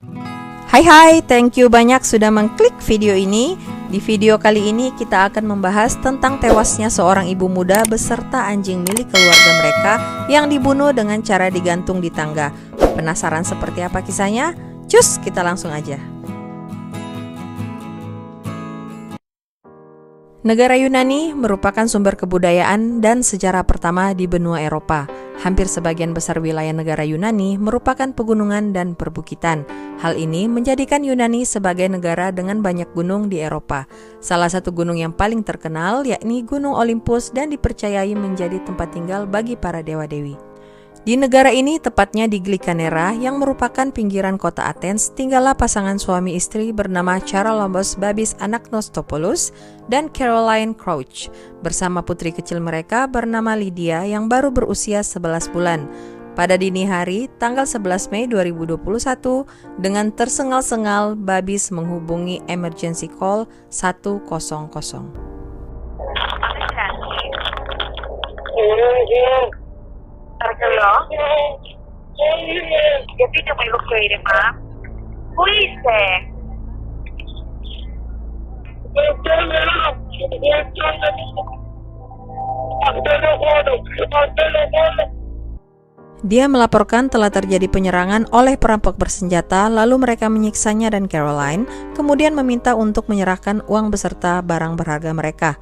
Hai, thank you banyak sudah mengklik video ini. Di video kali ini kita akan membahas tentang tewasnya seorang ibu muda beserta anjing milik keluarga mereka yang dibunuh dengan cara digantung di tangga. Penasaran seperti apa kisahnya? Cus, kita langsung aja. Negara Yunani merupakan sumber kebudayaan dan sejarah pertama di benua Eropa. Hampir sebagian besar wilayah negara Yunani merupakan pegunungan dan perbukitan. Hal ini menjadikan Yunani sebagai negara dengan banyak gunung di Eropa. Salah satu gunung yang paling terkenal yakni Gunung Olympus dan dipercayai menjadi tempat tinggal bagi para dewa-dewi. Di negara ini, tepatnya di Glikanera yang merupakan pinggiran kota Athens, tinggallah pasangan suami istri bernama Charalambos Babis Anagnostopoulos dan Caroline Crouch bersama putri kecil mereka bernama Lydia yang baru berusia 11 bulan. Pada dini hari, tanggal 11 Mei 2021, dengan tersengal-sengal Babis menghubungi emergency call 100. Hello? Capito quello che ma? Pulisse! Dia melaporkan telah terjadi penyerangan oleh perampok bersenjata, lalu mereka menyiksanya dan Caroline, kemudian meminta untuk menyerahkan uang beserta barang berharga mereka.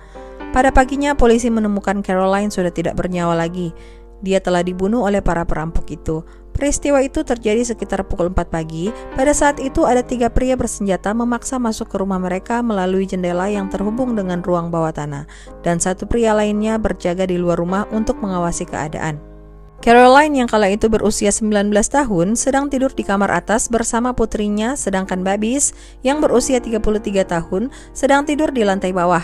Pada paginya, polisi menemukan Caroline sudah tidak bernyawa lagi. Dia telah dibunuh oleh para perampok itu. Peristiwa itu terjadi sekitar pukul 4 pagi. Pada saat itu ada 3 pria bersenjata memaksa masuk ke rumah mereka melalui jendela yang terhubung dengan ruang bawah tanah. Dan 1 pria lainnya berjaga di luar rumah untuk mengawasi keadaan. Caroline yang kala itu berusia 19 tahun sedang tidur di kamar atas bersama putrinya, sedangkan Babis yang berusia 33 tahun sedang tidur di lantai bawah.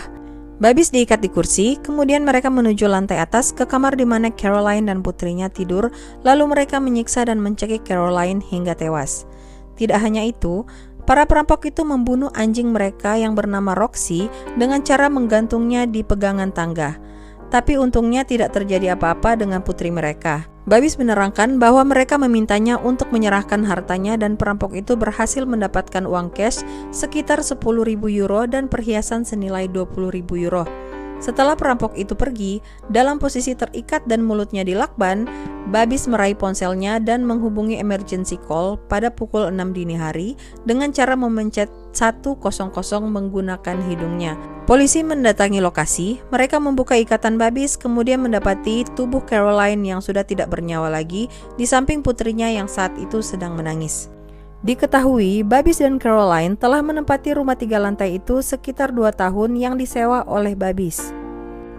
Babis diikat di kursi, kemudian mereka menuju lantai atas ke kamar di mana Caroline dan putrinya tidur, lalu mereka menyiksa dan mencekik Caroline hingga tewas. Tidak hanya itu, para perampok itu membunuh anjing mereka yang bernama Roxy dengan cara menggantungnya di pegangan tangga. Tapi untungnya tidak terjadi apa-apa dengan putri mereka. Babis menerangkan bahwa mereka memintanya untuk menyerahkan hartanya dan perampok itu berhasil mendapatkan uang cash sekitar 10.000 euro dan perhiasan senilai 20.000 euro. Setelah perampok itu pergi, dalam posisi terikat dan mulutnya dilakban, Babis meraih ponselnya dan menghubungi emergency call pada pukul 6 dini hari dengan cara memencet 100 menggunakan hidungnya. Polisi mendatangi lokasi, mereka membuka ikatan Babis kemudian mendapati tubuh Caroline yang sudah tidak bernyawa lagi di samping putrinya yang saat itu sedang menangis. Diketahui, Babis dan Caroline telah menempati rumah 3 lantai itu sekitar 2 tahun yang disewa oleh Babis.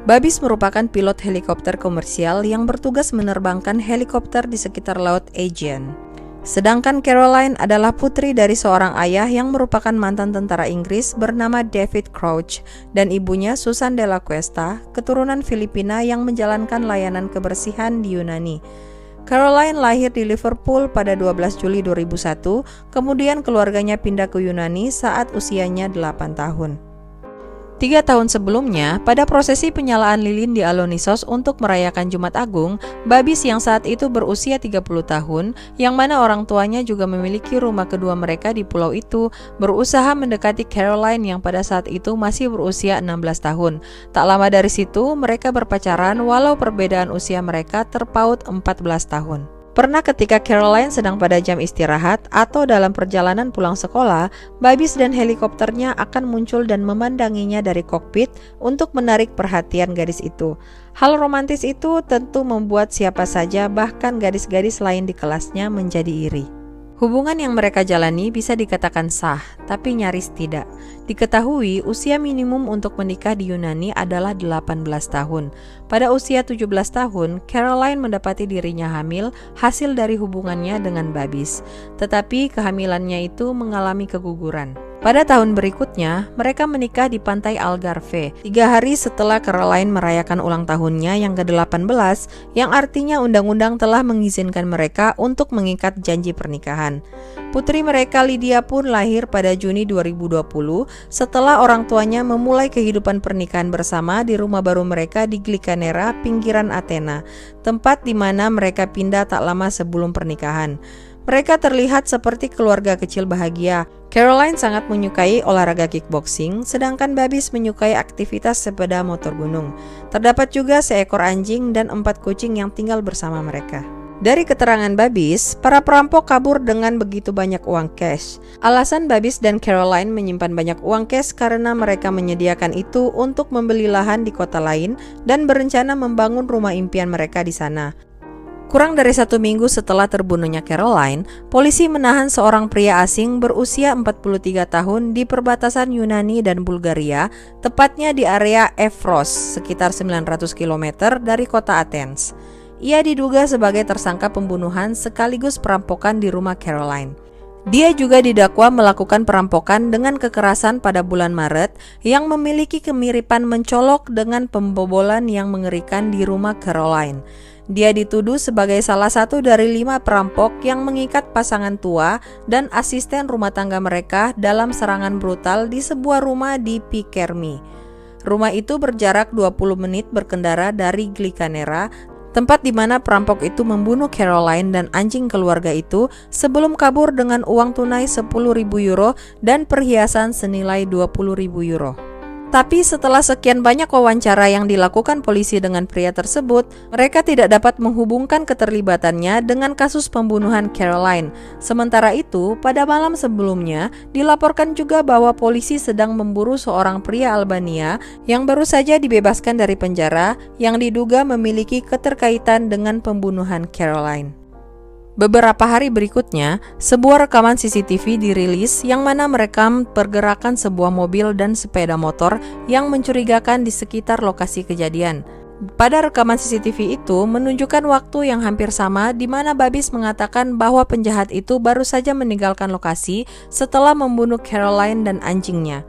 Babis merupakan pilot helikopter komersial yang bertugas menerbangkan helikopter di sekitar Laut Aegean. Sedangkan Caroline adalah putri dari seorang ayah yang merupakan mantan tentara Inggris bernama David Crouch dan ibunya Susan de la Cuesta, keturunan Filipina yang menjalankan layanan kebersihan di Yunani. Caroline lahir di Liverpool pada 12 Juli 2001, kemudian keluarganya pindah ke Yunani saat usianya 8 tahun. 3 tahun sebelumnya, pada prosesi penyalaan lilin di Alonisos untuk merayakan Jumat Agung, Babis yang saat itu berusia 30 tahun, yang mana orang tuanya juga memiliki rumah kedua mereka di pulau itu, berusaha mendekati Caroline yang pada saat itu masih berusia 16 tahun. Tak lama dari situ, mereka berpacaran walau perbedaan usia mereka terpaut 14 tahun. Pernah ketika Caroline sedang pada jam istirahat atau dalam perjalanan pulang sekolah, Babis dan helikopternya akan muncul dan memandanginya dari kokpit untuk menarik perhatian gadis itu. Hal romantis itu tentu membuat siapa saja, bahkan gadis-gadis lain di kelasnya menjadi iri. Hubungan yang mereka jalani bisa dikatakan sah, tapi nyaris tidak. Diketahui usia minimum untuk menikah di Yunani adalah 18 tahun. Pada usia 17 tahun, Caroline mendapati dirinya hamil hasil dari hubungannya dengan Babis. Tetapi kehamilannya itu mengalami keguguran. Pada tahun berikutnya, mereka menikah di pantai Algarve, 3 hari setelah Caroline merayakan ulang tahunnya yang ke-18, yang artinya undang-undang telah mengizinkan mereka untuk mengikat janji pernikahan. Putri mereka Lydia pun lahir pada Juni 2020 setelah orang tuanya memulai kehidupan pernikahan bersama di rumah baru mereka di Glikanera, pinggiran Athena, tempat di mana mereka pindah tak lama sebelum pernikahan. Mereka terlihat seperti keluarga kecil bahagia. Caroline sangat menyukai olahraga kickboxing, sedangkan Babis menyukai aktivitas sepeda motor gunung. Terdapat juga seekor anjing dan 4 kucing yang tinggal bersama mereka. Dari keterangan Babis, para perampok kabur dengan begitu banyak uang cash. Alasan Babis dan Caroline menyimpan banyak uang cash karena mereka menyediakan itu untuk membeli lahan di kota lain dan berencana membangun rumah impian mereka di sana. Kurang dari 1 minggu setelah terbunuhnya Caroline, polisi menahan seorang pria asing berusia 43 tahun di perbatasan Yunani dan Bulgaria, tepatnya di area Evros, sekitar 900 km dari kota Athens. Ia diduga sebagai tersangka pembunuhan sekaligus perampokan di rumah Caroline. Dia juga didakwa melakukan perampokan dengan kekerasan pada bulan Maret yang memiliki kemiripan mencolok dengan pembobolan yang mengerikan di rumah Caroline. Dia dituduh sebagai salah satu dari 5 perampok yang mengikat pasangan tua dan asisten rumah tangga mereka dalam serangan brutal di sebuah rumah di Pikermi. Rumah itu berjarak 20 menit berkendara dari Glikanera, tempat di mana perampok itu membunuh Caroline dan anjing keluarga itu sebelum kabur dengan uang tunai 10.000 euro dan perhiasan senilai 20.000 euro. Tapi setelah sekian banyak wawancara yang dilakukan polisi dengan pria tersebut, mereka tidak dapat menghubungkan keterlibatannya dengan kasus pembunuhan Caroline. Sementara itu, pada malam sebelumnya, dilaporkan juga bahwa polisi sedang memburu seorang pria Albania yang baru saja dibebaskan dari penjara yang diduga memiliki keterkaitan dengan pembunuhan Caroline. Beberapa hari berikutnya, sebuah rekaman CCTV dirilis yang mana merekam pergerakan sebuah mobil dan sepeda motor yang mencurigakan di sekitar lokasi kejadian. Pada rekaman CCTV itu menunjukkan waktu yang hampir sama di mana Babis mengatakan bahwa penjahat itu baru saja meninggalkan lokasi setelah membunuh Caroline dan anjingnya.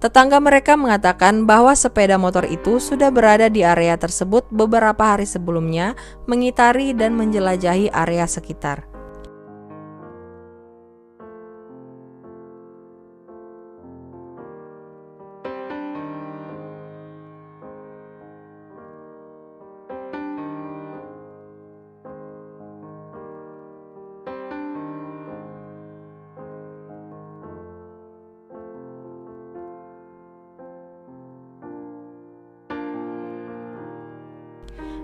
Tetangga mereka mengatakan bahwa sepeda motor itu sudah berada di area tersebut beberapa hari sebelumnya, mengitari dan menjelajahi area sekitar.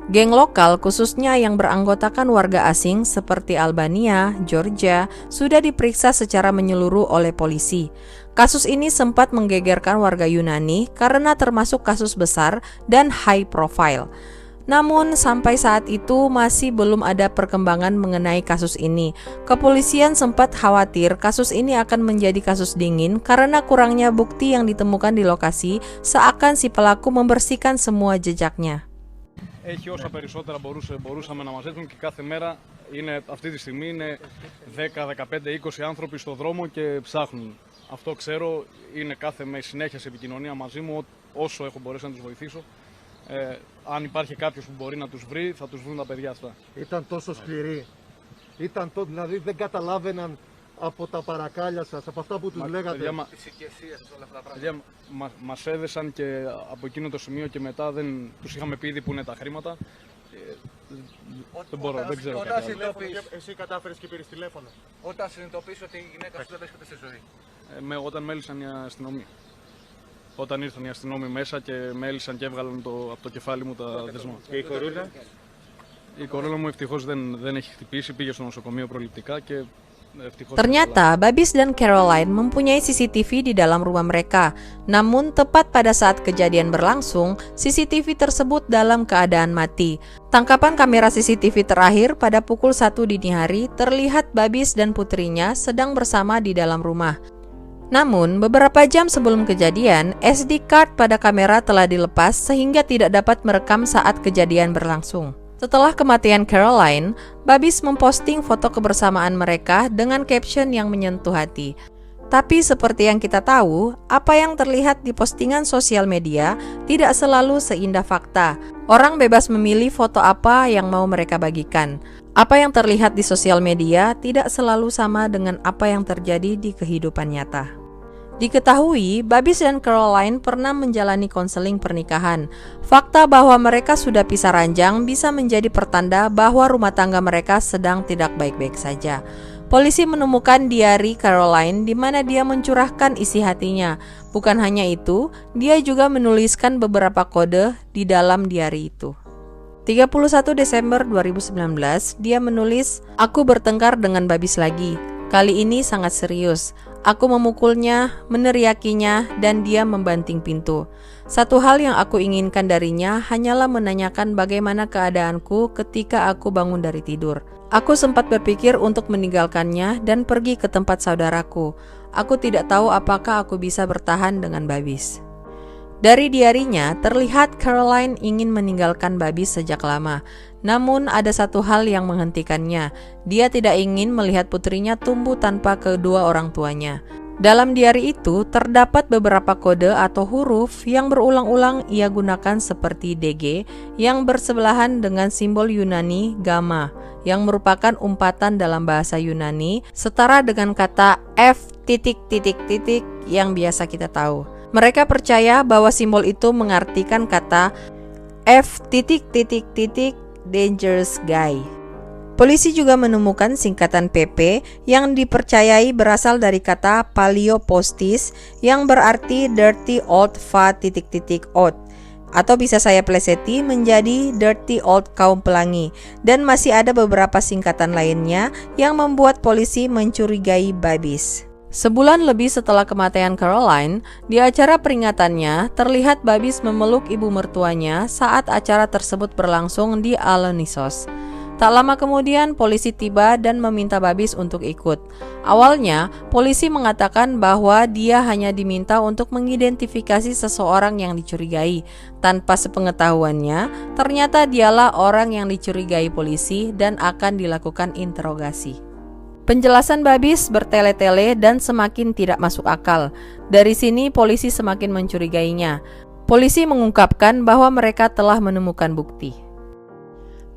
Geng lokal, khususnya yang beranggotakan warga asing seperti Albania, Georgia, sudah diperiksa secara menyeluruh oleh polisi. Kasus ini sempat menggegerkan warga Yunani karena termasuk kasus besar dan high profile. Namun sampai saat itu masih belum ada perkembangan mengenai kasus ini. Kepolisian sempat khawatir kasus ini akan menjadi kasus dingin karena kurangnya bukti yang ditemukan di lokasi, seakan si pelaku membersihkan semua jejaknya. Έχει όσα περισσότερα μπορούσαμε να μαζέψουμε και κάθε μέρα αυτή τη στιγμή είναι 10, 15, 20 άνθρωποι στο δρόμο και ψάχνουν. Αυτό ξέρω, είναι συνέχεια σε επικοινωνία μαζί μου όσο έχω μπορέσει να τους βοηθήσω. Αν υπάρχει κάποιος που μπορεί να τους βρει, θα τους βρουν τα παιδιά αυτά. Ήταν τόσο σκληροί, δηλαδή δεν καταλάβαιναν από τα παρακάλια σας, από αυτά που τους λέγατε. Τις οικεσίες, όλα αυτά τα πράγματα. Μας έδεσαν και από εκείνο το σημείο και μετά τους είχαμε πει ήδη που είναι τα χρήματα. Δεν ξέρω κάτι άλλο. Εσύ κατάφερες και πήρες τηλέφωνο. Όταν συνειδητοποιήσω ότι η γυναίκα σου δεν βρίσκεται στη ζωή. Όταν με έλυσαν η αστυνομία. Όταν ήρθαν οι αστυνόμοι μέσα και με έλυσαν και έβγαλαν από το κεφάλι μου τα δεσμά. Και η κορούνα? Η κορούνα μου ευτυχώς δεν έχει χτυπήσει, πήγε στο νοσοκομείο προληπτικά και Ternyata Babis dan Caroline mempunyai CCTV di dalam rumah mereka. Namun tepat pada saat kejadian berlangsung, CCTV tersebut dalam keadaan mati. Tangkapan kamera CCTV terakhir pada pukul 1 dini hari terlihat Babis dan putrinya sedang bersama di dalam rumah. Namun, beberapa jam sebelum kejadian, SD card pada kamera telah dilepas sehingga tidak dapat merekam saat kejadian berlangsung. Setelah kematian Caroline, Babis memposting foto kebersamaan mereka dengan caption yang menyentuh hati. Tapi seperti yang kita tahu, apa yang terlihat di postingan sosial media tidak selalu seindah fakta. Orang bebas memilih foto apa yang mau mereka bagikan. Apa yang terlihat di sosial media tidak selalu sama dengan apa yang terjadi di kehidupan nyata. Diketahui, Babis dan Caroline pernah menjalani konseling pernikahan. Fakta bahwa mereka sudah pisah ranjang bisa menjadi pertanda bahwa rumah tangga mereka sedang tidak baik-baik saja. Polisi menemukan diari Caroline di mana dia mencurahkan isi hatinya. Bukan hanya itu, dia juga menuliskan beberapa kode di dalam diari itu. 31 Desember 2019, dia menulis, "Aku bertengkar dengan Babis lagi. Kali ini sangat serius. Aku memukulnya, meneriakinya, dan dia membanting pintu. Satu hal yang aku inginkan darinya hanyalah menanyakan bagaimana keadaanku ketika aku bangun dari tidur. Aku sempat berpikir untuk meninggalkannya dan pergi ke tempat saudaraku. Aku tidak tahu apakah aku bisa bertahan dengan Babis." Dari diarinya, terlihat Caroline ingin meninggalkan Babis sejak lama. Namun ada satu hal yang menghentikannya. Dia tidak ingin melihat putrinya tumbuh tanpa kedua orang tuanya. Dalam diari itu terdapat beberapa kode atau huruf yang berulang-ulang ia gunakan seperti DG yang bersebelahan dengan simbol Yunani gamma yang merupakan umpatan dalam bahasa Yunani setara dengan kata F yang biasa kita tahu. Mereka percaya bahwa simbol itu mengartikan kata F dangerous guy. Polisi juga menemukan singkatan PP yang dipercayai berasal dari kata Paleopostis yang berarti dirty old old, atau bisa saya pleseti menjadi dirty old kaum pelangi, dan masih ada beberapa singkatan lainnya yang membuat polisi mencurigai Babis. Sebulan lebih setelah kematian Caroline, di acara peringatannya terlihat Babis memeluk ibu mertuanya saat acara tersebut berlangsung di Alonisos. Tak lama kemudian polisi tiba dan meminta Babis untuk ikut. Awalnya, polisi mengatakan bahwa dia hanya diminta untuk mengidentifikasi seseorang yang dicurigai. Tanpa sepengetahuannya, ternyata dialah orang yang dicurigai polisi dan akan dilakukan interogasi. Penjelasan Babis bertele-tele dan semakin tidak masuk akal. Dari sini polisi semakin mencurigainya. Polisi mengungkapkan bahwa mereka telah menemukan bukti.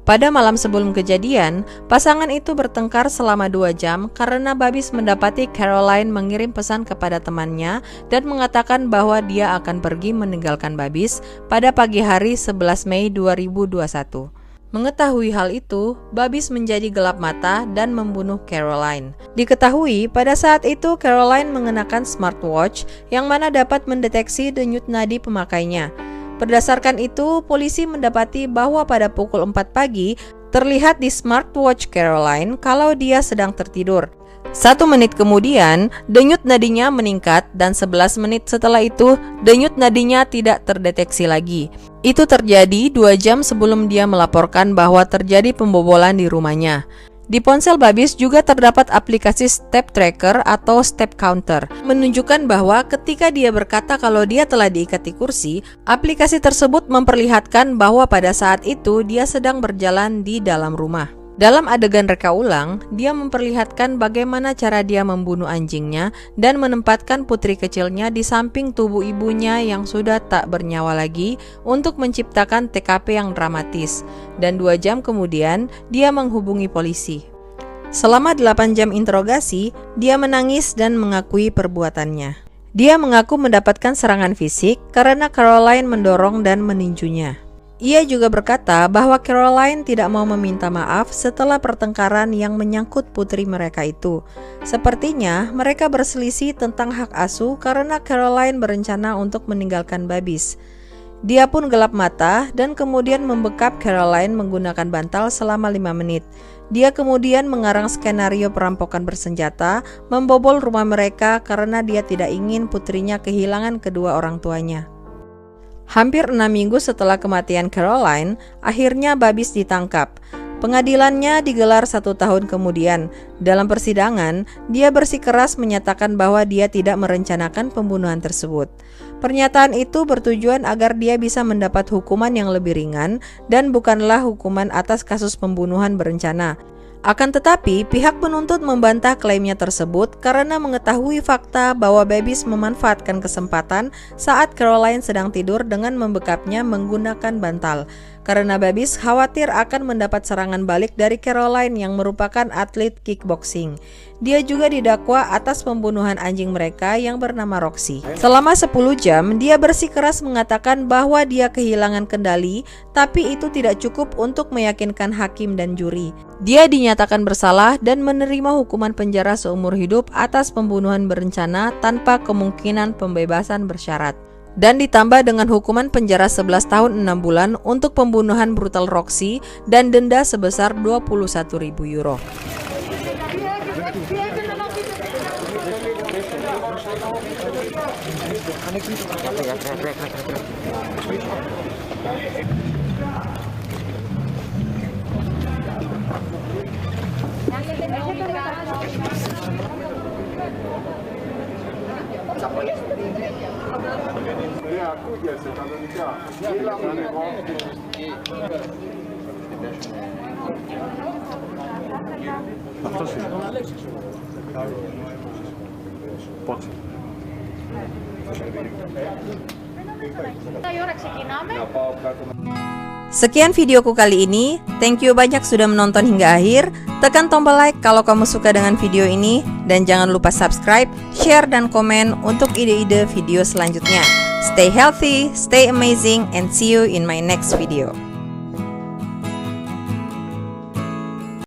Pada malam sebelum kejadian, pasangan itu bertengkar selama 2 jam karena Babis mendapati Caroline mengirim pesan kepada temannya dan mengatakan bahwa dia akan pergi meninggalkan Babis pada pagi hari 11 Mei 2021. Mengetahui hal itu, Babis menjadi gelap mata dan membunuh Caroline. Diketahui pada saat itu Caroline mengenakan smartwatch yang mana dapat mendeteksi denyut nadi pemakainya. Berdasarkan itu, polisi mendapati bahwa pada pukul 4 pagi terlihat di smartwatch Caroline kalau dia sedang tertidur. 1 menit kemudian, denyut nadinya meningkat dan 11 menit setelah itu, denyut nadinya tidak terdeteksi lagi. Itu terjadi 2 jam sebelum dia melaporkan bahwa terjadi pembobolan di rumahnya. Di ponsel Babis juga terdapat aplikasi step tracker atau step counter, menunjukkan bahwa ketika dia berkata kalau dia telah diikat di kursi, aplikasi tersebut memperlihatkan bahwa pada saat itu dia sedang berjalan di dalam rumah. Dalam adegan reka ulang, dia memperlihatkan bagaimana cara dia membunuh anjingnya dan menempatkan putri kecilnya di samping tubuh ibunya yang sudah tak bernyawa lagi untuk menciptakan TKP yang dramatis. Dan 2 jam kemudian, dia menghubungi polisi. Selama 8 jam interogasi, dia menangis dan mengakui perbuatannya. Dia mengaku mendapatkan serangan fisik karena Caroline mendorong dan meninjunya. Ia juga berkata bahwa Caroline tidak mau meminta maaf setelah pertengkaran yang menyangkut putri mereka itu. Sepertinya mereka berselisih tentang hak asuh karena Caroline berencana untuk meninggalkan Babis. Dia pun gelap mata dan kemudian membekap Caroline menggunakan bantal selama 5 menit. Dia kemudian mengarang skenario perampokan bersenjata, membobol rumah mereka karena dia tidak ingin putrinya kehilangan kedua orang tuanya. Hampir 6 minggu setelah kematian Caroline, akhirnya Babis ditangkap. Pengadilannya digelar 1 tahun kemudian. Dalam persidangan, dia bersikeras menyatakan bahwa dia tidak merencanakan pembunuhan tersebut. Pernyataan itu bertujuan agar dia bisa mendapat hukuman yang lebih ringan dan bukanlah hukuman atas kasus pembunuhan berencana. Akan tetapi, pihak penuntut membantah klaimnya tersebut karena mengetahui fakta bahwa Babis memanfaatkan kesempatan saat Caroline sedang tidur dengan membekapnya menggunakan bantal. karena Babis khawatir akan mendapat serangan balik dari Caroline yang merupakan atlet kickboxing. Dia juga didakwa atas pembunuhan anjing mereka yang bernama Roxy. Selama 10 jam, dia bersikeras mengatakan bahwa dia kehilangan kendali, tapi itu tidak cukup untuk meyakinkan hakim dan juri. Dia dinyatakan bersalah dan menerima hukuman penjara seumur hidup atas pembunuhan berencana tanpa kemungkinan pembebasan bersyarat. Dan ditambah dengan hukuman penjara 11 tahun 6 bulan untuk pembunuhan brutal Roxy dan denda sebesar 21.000 euro. Sekian videoku kali ini. Thank you banyak sudah menonton hingga akhir. Tekan tombol like kalau kamu suka dengan video ini, dan jangan lupa subscribe, share, dan komen untuk ide-ide video selanjutnya. Stay healthy, stay amazing, and see you in my next video.